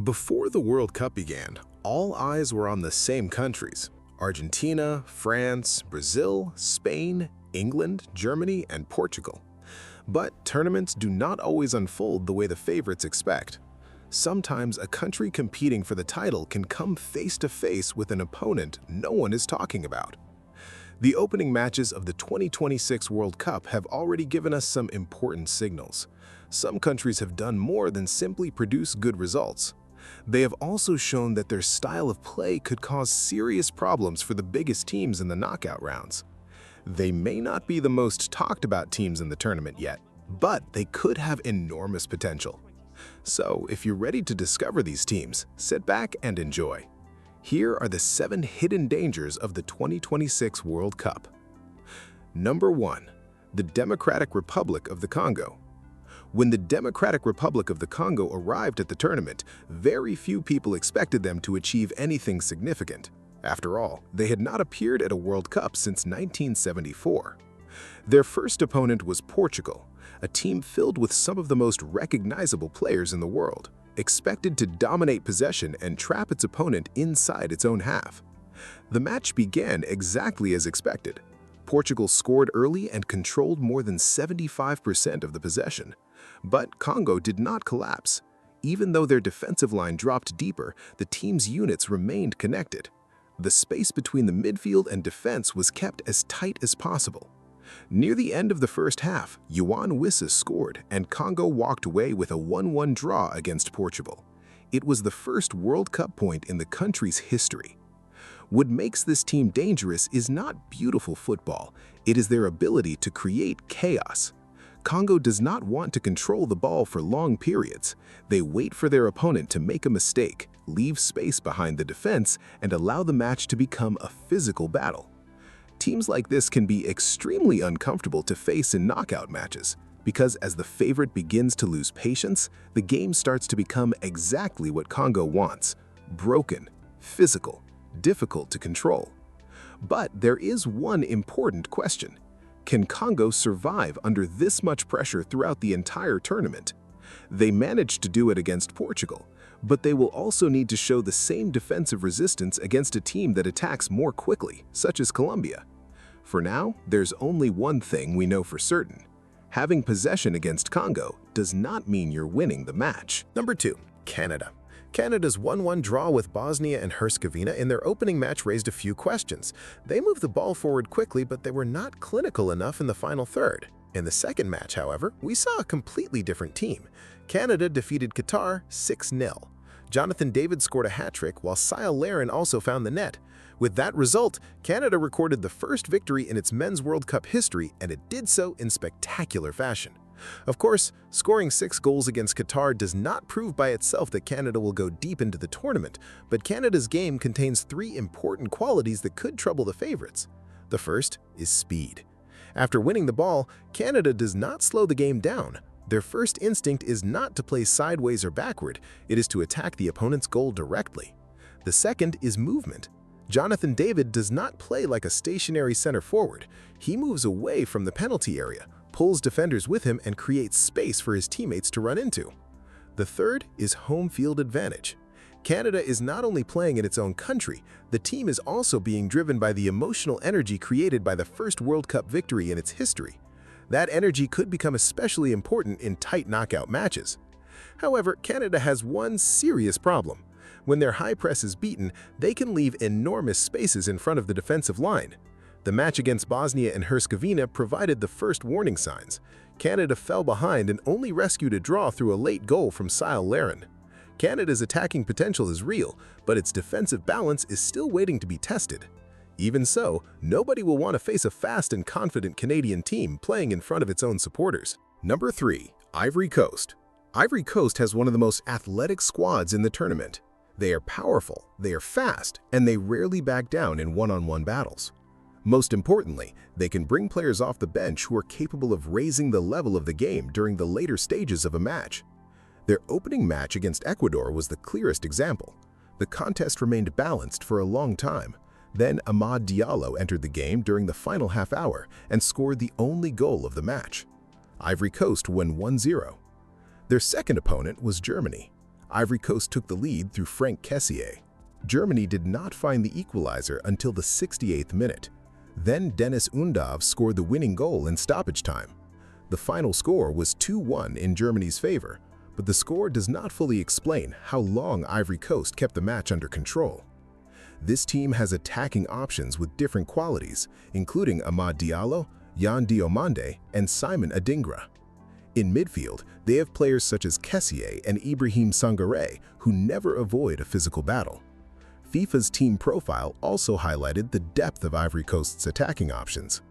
Before the World Cup began, all eyes were on the same countries: Argentina, France, Brazil, Spain, England, Germany, and Portugal. But tournaments do not always unfold the way the favorites expect. Sometimes a country competing for the title can come face to face with an opponent no one is talking about. The opening matches of the 2026 World Cup have already given us some important signals. Some countries have done more than simply produce good results. They have also shown that their style of play could cause serious problems for the biggest teams in the knockout rounds. They may not be the most talked about teams in the tournament yet, but they could have enormous potential. So, if you're ready to discover these teams, sit back and enjoy. Here are the 7 hidden dangers of the 2026 World Cup. Number 1. The Democratic Republic of the Congo. When the Democratic Republic of the Congo arrived at the tournament, very few people expected them to achieve anything significant. After all, they had not appeared at a World Cup since 1974. Their first opponent was Portugal, a team filled with some of the most recognizable players in the world, expected to dominate possession and trap its opponent inside its own half. The match began exactly as expected. Portugal scored early and controlled more than 75% of the possession. But Congo did not collapse. Even though their defensive line dropped deeper, the team's units remained connected. The space between the midfield and defense was kept as tight as possible. Near the end of the first half, Yohan Wissa scored, and Congo walked away with a 1-1 draw against Portugal. It was the first World Cup point in the country's history. What makes this team dangerous is not beautiful football, it is their ability to create chaos. Congo does not want to control the ball for long periods. They wait for their opponent to make a mistake, leave space behind the defense, and allow the match to become a physical battle. Teams like this can be extremely uncomfortable to face in knockout matches, because as the favorite begins to lose patience, the game starts to become exactly what Congo wants: broken, physical, difficult to control. But there is one important question. Can Congo survive under this much pressure throughout the entire tournament? They managed to do it against Portugal, but they will also need to show the same defensive resistance against a team that attacks more quickly, such as Colombia. For now, there's only one thing we know for certain. Having possession against Congo does not mean you're winning the match. Number 2. Canada. Canada's 1-1 draw with Bosnia and Herzegovina in their opening match raised a few questions. They moved the ball forward quickly, but they were not clinical enough in the final third. In the second match, however, we saw a completely different team. Canada defeated Qatar 6-0. Jonathan David scored a hat-trick, while Cyle Larin also found the net. With that result, Canada recorded the first victory in its Men's World Cup history, and it did so in spectacular fashion. Of course, scoring 6 goals against Qatar does not prove by itself that Canada will go deep into the tournament, but Canada's game contains 3 important qualities that could trouble the favorites. The first is speed. After winning the ball, Canada does not slow the game down. Their first instinct is not to play sideways or backward, it is to attack the opponent's goal directly. The second is movement. Jonathan David does not play like a stationary center forward. He moves away from the penalty area, pulls defenders with him, and creates space for his teammates to run into. The third is home field advantage. Canada is not only playing in its own country, the team is also being driven by the emotional energy created by the first World Cup victory in its history. That energy could become especially important in tight knockout matches. However, Canada has one serious problem. When their high press is beaten, they can leave enormous spaces in front of the defensive line. The match against Bosnia and Herzegovina provided the first warning signs. Canada fell behind and only rescued a draw through a late goal from Cyle Larin. Canada's attacking potential is real, but its defensive balance is still waiting to be tested. Even so, nobody will want to face a fast and confident Canadian team playing in front of its own supporters. Number 3. Ivory Coast. Ivory Coast has one of the most athletic squads in the tournament. They are powerful, they are fast, and they rarely back down in one-on-one battles. Most importantly, they can bring players off the bench who are capable of raising the level of the game during the later stages of a match. Their opening match against Ecuador was the clearest example. The contest remained balanced for a long time. Then Amad Diallo entered the game during the final half hour and scored the only goal of the match. Ivory Coast won 1-0. Their second opponent was Germany. Ivory Coast took the lead through Frank Kessié. Germany did not find the equalizer until the 68th minute. Then Dennis Undav scored the winning goal in stoppage time. The final score was 2-1 in Germany's favor, but the score does not fully explain how long Ivory Coast kept the match under control. This team has attacking options with different qualities, including Amad Diallo, Yan Diomande, and Simon Adingra. In midfield, they have players such as Kessié and Ibrahim Sangaré, who never avoid a physical battle. FIFA's team profile also highlighted the depth of Ivory Coast's attacking options.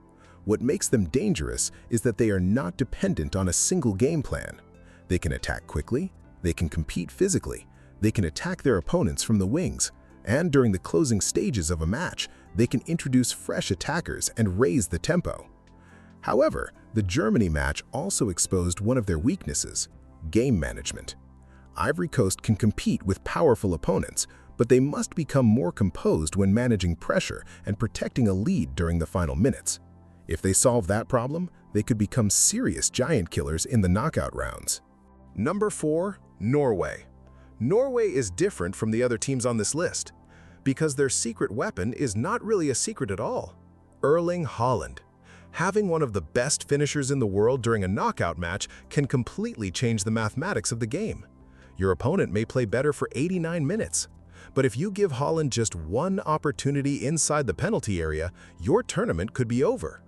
What makes them dangerous is that they are not dependent on a single game plan. They can attack quickly, they can compete physically, they can attack their opponents from the wings, and during the closing stages of a match, they can introduce fresh attackers and raise the tempo. However, the Germany match also exposed one of their weaknesses: game management. Ivory Coast can compete with powerful opponents, but they must become more composed when managing pressure and protecting a lead during the final minutes. If they solve that problem, they could become serious giant killers in the knockout rounds. Number 4. Norway. Norway is different from the other teams on this list because their secret weapon is not really a secret at all: Erling Haaland. Having one of the best finishers in the world during a knockout match can completely change the mathematics of the game. Your opponent may play better for 89 minutes, but if you give Haaland just one opportunity inside the penalty area, your tournament could be over.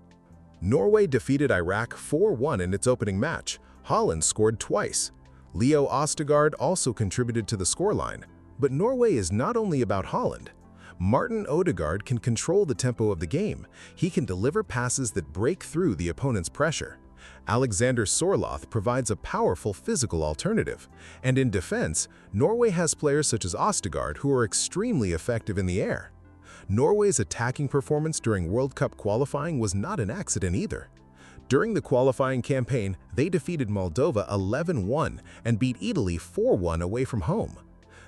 Norway defeated Iraq 4-1 in its opening match. Haaland scored twice. Leo Østigård also contributed to the scoreline, but Norway is not only about Haaland. Martin Ødegaard can control the tempo of the game. He can deliver passes that break through the opponent's pressure. Alexander Sorloth provides a powerful physical alternative. And in defense, Norway has players such as Østigård who are extremely effective in the air. Norway's attacking performance during World Cup qualifying was not an accident either. During the qualifying campaign, they defeated Moldova 11-1 and beat Italy 4-1 away from home.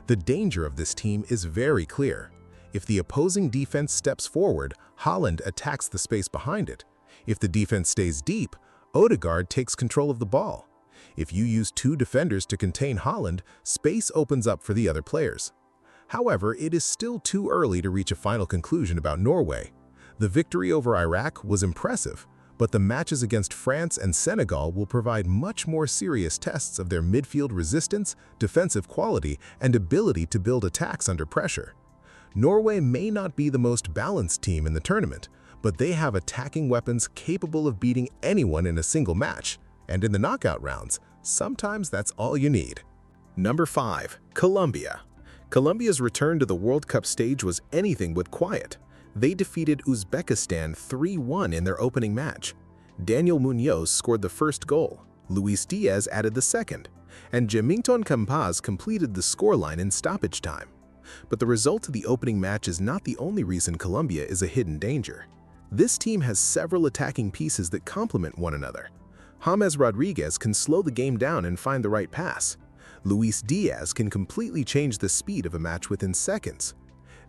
The danger of this team is very clear. If the opposing defense steps forward, Haaland attacks the space behind it. If the defense stays deep, Ødegaard takes control of the ball. If you use two defenders to contain Haaland, space opens up for the other players. However, it is still too early to reach a final conclusion about Norway. The victory over Iraq was impressive, but the matches against France and Senegal will provide much more serious tests of their midfield resistance, defensive quality, and ability to build attacks under pressure. Norway may not be the most balanced team in the tournament, but they have attacking weapons capable of beating anyone in a single match, and in the knockout rounds, sometimes that's all you need. Number 5. Colombia. Colombia's return to the World Cup stage was anything but quiet. They defeated Uzbekistan 3-1 in their opening match. Daniel Muñoz scored the first goal, Luis Diaz added the second, and Jamington Campaz completed the scoreline in stoppage time. But the result of the opening match is not the only reason Colombia is a hidden danger. This team has several attacking pieces that complement one another. James Rodriguez can slow the game down and find the right pass. Luis Diaz can completely change the speed of a match within seconds.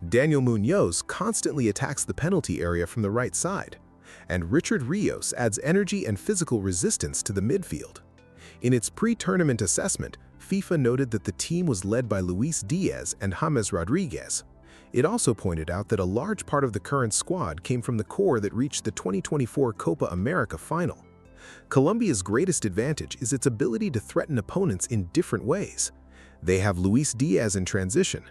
Daniel Muñoz constantly attacks the penalty area from the right side. And Richard Rios adds energy and physical resistance to the midfield. In its pre-tournament assessment, FIFA noted that the team was led by Luis Diaz and James Rodriguez. It also pointed out that a large part of the current squad came from the core that reached the 2024 Copa America final. Colombia's greatest advantage is its ability to threaten opponents in different ways. They have Luis Diaz in transition.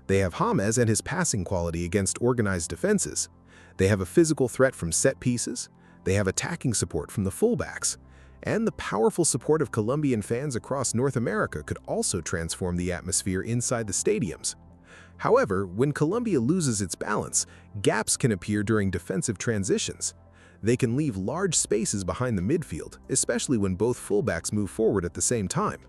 They have James and his passing quality against organized defenses. They have a physical threat from set pieces. They have attacking support from the fullbacks. And the powerful support of Colombian fans across North America could also transform the atmosphere inside the stadiums. However, when Colombia loses its balance, gaps can appear during defensive transitions. They can leave large spaces behind the midfield, especially when both fullbacks move forward at the same time.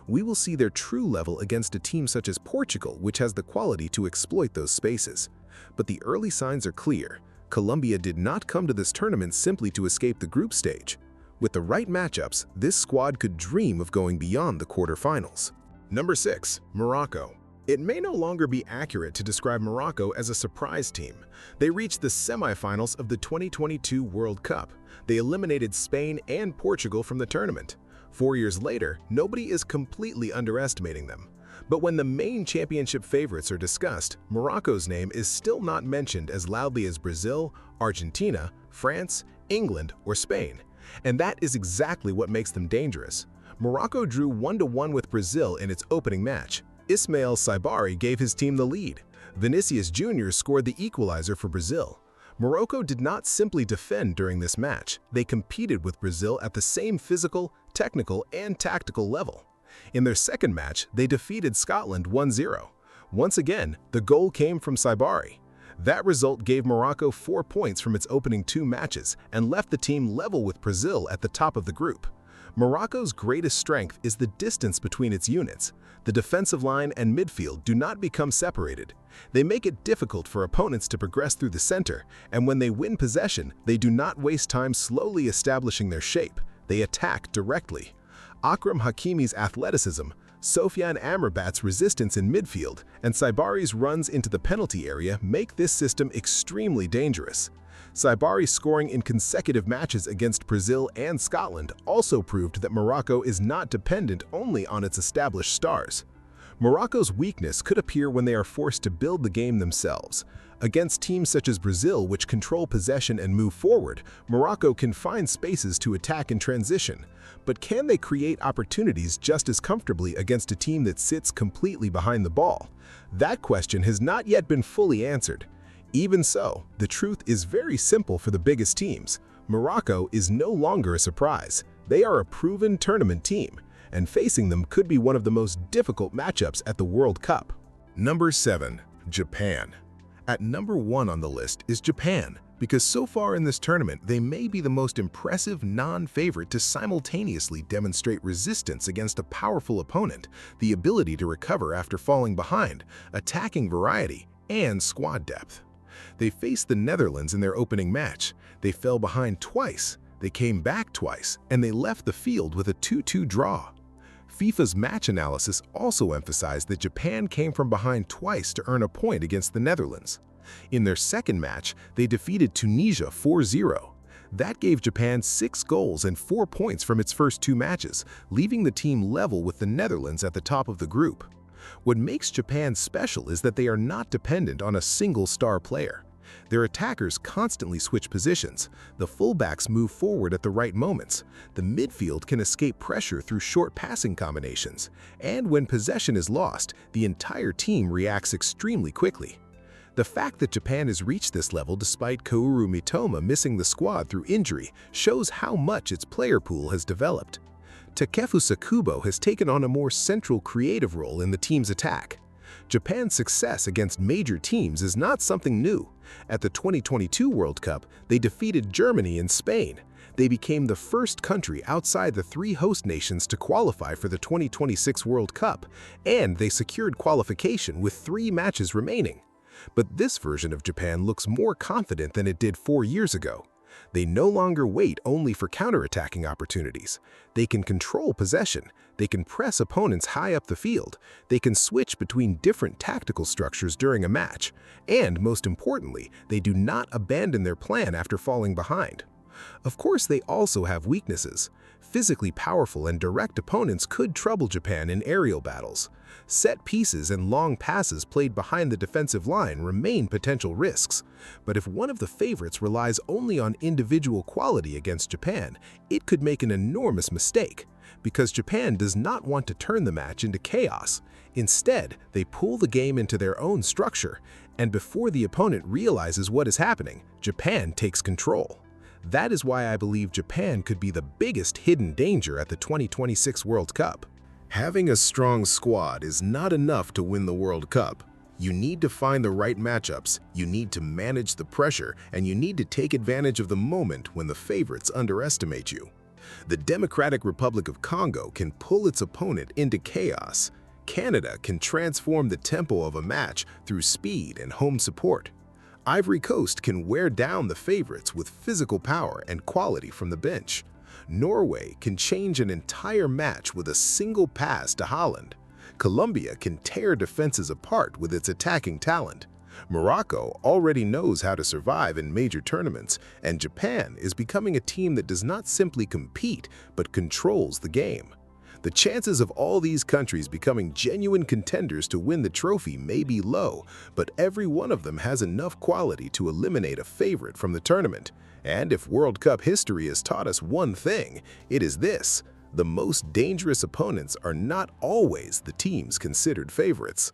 We will see their true level against a team such as Portugal, which has the quality to exploit those spaces. But the early signs are clear. Colombia did not come to this tournament simply to escape the group stage. With the right matchups, this squad could dream of going beyond the quarterfinals. Number 6. Morocco. It may no longer be accurate to describe Morocco as a surprise team. They reached the semifinals of the 2022 World Cup. They eliminated Spain and Portugal from the tournament. 4 years later, nobody is completely underestimating them. But when the main championship favorites are discussed, Morocco's name is still not mentioned as loudly as Brazil, Argentina, France, England, or Spain. And that is exactly what makes them dangerous. Morocco drew 1-1 with Brazil in its opening match. Ismail Saibari gave his team the lead. Vinicius Jr. scored the equalizer for Brazil. Morocco did not simply defend during this match. They competed with Brazil at the same physical, technical, and tactical level. In their second match, they defeated Scotland 1-0. Once again, the goal came from Saibari. That result gave Morocco 4 points from its opening 2 matches and left the team level with Brazil at the top of the group. Morocco's greatest strength is the distance between its units. The defensive line and midfield do not become separated. They make it difficult for opponents to progress through the center, and when they win possession, they do not waste time slowly establishing their shape. They attack directly. Akram Hakimi's athleticism, Sofiane Amrabat's resistance in midfield, and Saibari's runs into the penalty area make this system extremely dangerous. Saibari scoring in consecutive matches against Brazil and Scotland also proved that Morocco is not dependent only on its established stars. Morocco's weakness could appear when they are forced to build the game themselves. Against teams such as Brazil, which control possession and move forward, Morocco can find spaces to attack in transition. But can they create opportunities just as comfortably against a team that sits completely behind the ball? That question has not yet been fully answered. Even so, the truth is very simple for the biggest teams. Morocco is no longer a surprise. They are a proven tournament team, and facing them could be one of the most difficult matchups at the World Cup. Number 7. Japan. At number 1 on the list is Japan, because so far in this tournament they may be the most impressive non-favorite to simultaneously demonstrate resistance against a powerful opponent, the ability to recover after falling behind, attacking variety, and squad depth. They faced the Netherlands in their opening match. They fell behind twice, they came back twice, and they left the field with a 2-2 draw. FIFA's match analysis also emphasized that Japan came from behind twice to earn a point against the Netherlands. In their second match, they defeated Tunisia 4-0. That gave Japan 6 goals and 4 points from its first 2 matches, leaving the team level with the Netherlands at the top of the group. What makes Japan special is that they are not dependent on a single star player. Their attackers constantly switch positions, the fullbacks move forward at the right moments, the midfield can escape pressure through short passing combinations, and when possession is lost, the entire team reacts extremely quickly. The fact that Japan has reached this level despite Kaoru Mitoma missing the squad through injury shows how much its player pool has developed. Takefusa Kubo has taken on a more central creative role in the team's attack. Japan's success against major teams is not something new. At the 2022 World Cup, they defeated Germany and Spain. They became the first country outside the 3 host nations to qualify for the 2026 World Cup, and they secured qualification with 3 matches remaining. But this version of Japan looks more confident than it did 4 years ago. They no longer wait only for counterattacking opportunities. They can control possession, they can press opponents high up the field, they can switch between different tactical structures during a match, and most importantly, they do not abandon their plan after falling behind. Of course, they also have weaknesses. Physically powerful and direct opponents could trouble Japan in aerial battles. Set pieces and long passes played behind the defensive line remain potential risks. But if one of the favorites relies only on individual quality against Japan, it could make an enormous mistake, because Japan does not want to turn the match into chaos. Instead, they pull the game into their own structure, and before the opponent realizes what is happening, Japan takes control. That is why I believe Japan could be the biggest hidden danger at the 2026 World Cup. Having a strong squad is not enough to win the World Cup. You need to find the right matchups, you need to manage the pressure, and you need to take advantage of the moment when the favorites underestimate you. The Democratic Republic of Congo can pull its opponent into chaos. Canada can transform the tempo of a match through speed and home support. Ivory Coast can wear down the favorites with physical power and quality from the bench. Norway can change an entire match with a single pass to Haaland. Colombia can tear defenses apart with its attacking talent. Morocco already knows how to survive in major tournaments, and Japan is becoming a team that does not simply compete but controls the game. The chances of all these countries becoming genuine contenders to win the trophy may be low, but every one of them has enough quality to eliminate a favorite from the tournament. And if World Cup history has taught us one thing, it is this: the most dangerous opponents are not always the teams considered favorites.